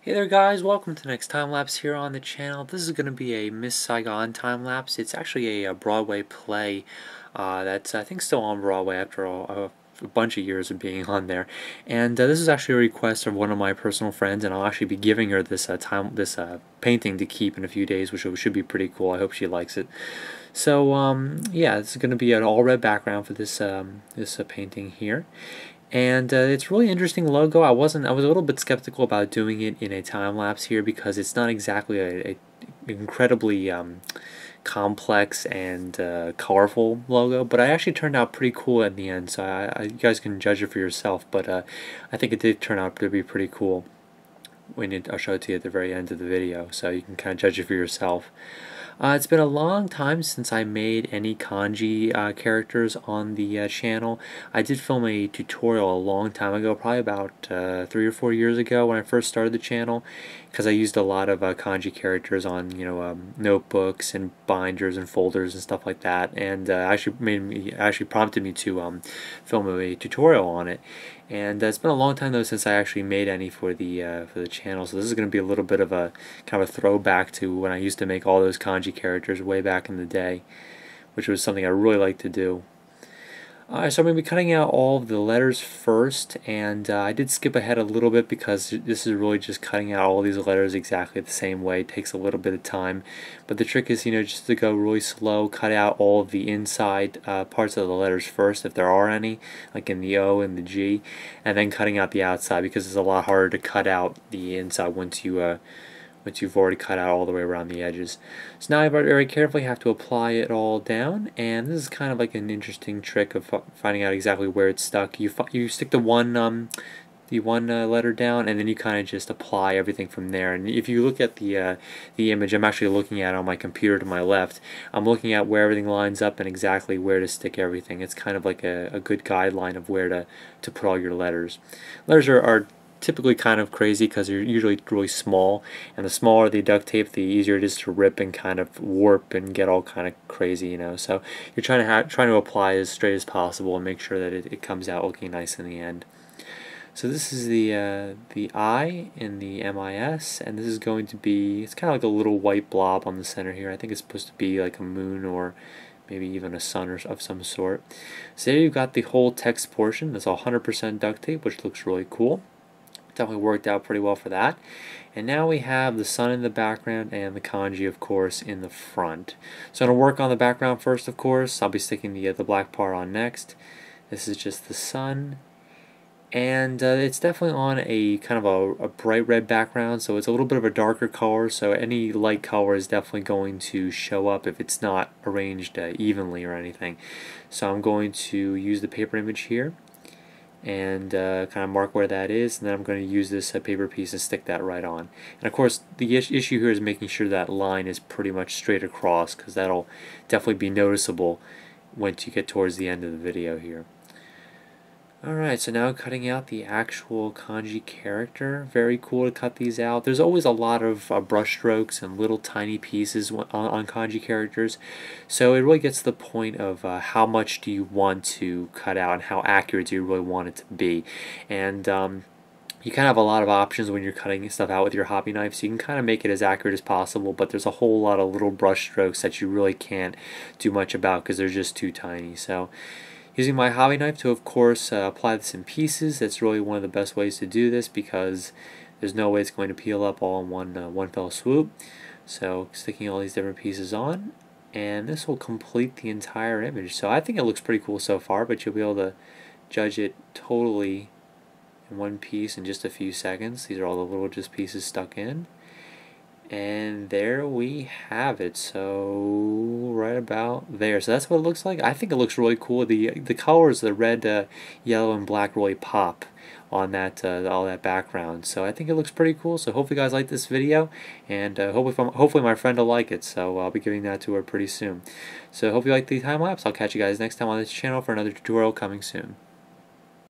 Hey there guys, welcome to the next time-lapse here on the channel. This is going to be a Miss Saigon time-lapse. It's actually a Broadway play that's I think still on Broadway after a bunch of years of being on there. And this is actually a request of one of my personal friends, and I'll actually be giving her this painting to keep in a few days, which should be pretty cool. I hope she likes it. So yeah, this is going to be an all-red background for this painting here. And it's really interesting logo. I was a little bit skeptical about doing it in a time lapse here because it's not exactly a incredibly complex and colorful logo, but it actually turned out pretty cool in the end. So you guys can judge it for yourself. But I think it did turn out to be pretty cool. I'll show it to you at the very end of the video, so you can kind of judge it for yourself. It's been a long time since I made any kanji characters on the channel. I did film a tutorial a long time ago, probably about 3 or 4 years ago when I first started the channel, because I used a lot of kanji characters on notebooks and binders and folders and stuff like that, and actually prompted me to film a tutorial on it. And it's been a long time though since I actually made any for the channel, so this is going to be a little bit of a kind of a throwback to when I used to make all those kanji characters way back in the day, which was something I really liked to do. So I'm going to be cutting out all of the letters first, and I did skip ahead a little bit because this is really just cutting out all these letters exactly the same way. It takes a little bit of time, but the trick is, just to go really slow, cut out all of the inside parts of the letters first, if there are any, like in the O and the G, and then cutting out the outside, because it's a lot harder to cut out the inside once you've already cut out all the way around the edges. So now I very carefully have to apply it all down, and this is kind of like an interesting trick of finding out exactly where it's stuck. You stick the one letter down, and then you kind of just apply everything from there. And if you look at the image I'm actually looking at on my computer to my left, I'm looking at where everything lines up and exactly where to stick everything. It's kind of like a good guideline of where to put all your letters. Letters are typically kind of crazy because they're usually really small, and the smaller the duct tape, the easier it is to rip and kind of warp and get all kind of crazy, So you're trying to apply as straight as possible and make sure that it comes out looking nice in the end. So this is the I in the MIS, and this is going to be, it's kind of like a little white blob on the center here. I think it's supposed to be like a moon or maybe even a sun or of some sort. So there you've got the whole text portion. That's 100% duct tape, which looks really cool. Definitely worked out pretty well for that. And now we have the sun in the background and the kanji, of course, in the front. So I'm going to work on the background first, of course. I'll be sticking the black part on next. This is just the sun. And it's definitely on a kind of a bright red background, so it's a little bit of a darker color, so any light color is definitely going to show up if it's not arranged evenly or anything. So I'm going to use the paper image here and kind of mark where that is, and then I'm going to use this paper piece and stick that right on. And of course the issue here is making sure that line is pretty much straight across, because that'll definitely be noticeable once you get towards the end of the video here. Alright, so now cutting out the actual kanji character. Very cool to cut these out. There's always a lot of brush strokes and little tiny pieces on kanji characters, so it really gets to the point of how much do you want to cut out and how accurate do you really want it to be. And you kind of have a lot of options when you're cutting stuff out with your hobby knife, so you can kind of make it as accurate as possible, but there's a whole lot of little brush strokes that you really can't do much about because they're just too tiny. So using my hobby knife to, of course, apply this in pieces. That's really one of the best ways to do this because there's no way it's going to peel up all in one fell swoop. So sticking all these different pieces on, and this will complete the entire image. So I think it looks pretty cool so far, but you'll be able to judge it totally in one piece in just a few seconds. These are all the little just pieces stuck in. And there we have it. So right about there. So that's what it looks like. I think it looks really cool. The colors, the red, yellow, and black really pop on that all that background. So I think it looks pretty cool. So hopefully you guys like this video, and hopefully my friend will like it. So I'll be giving that to her pretty soon. So hope you like the time lapse. I'll catch you guys next time on this channel for another tutorial coming soon.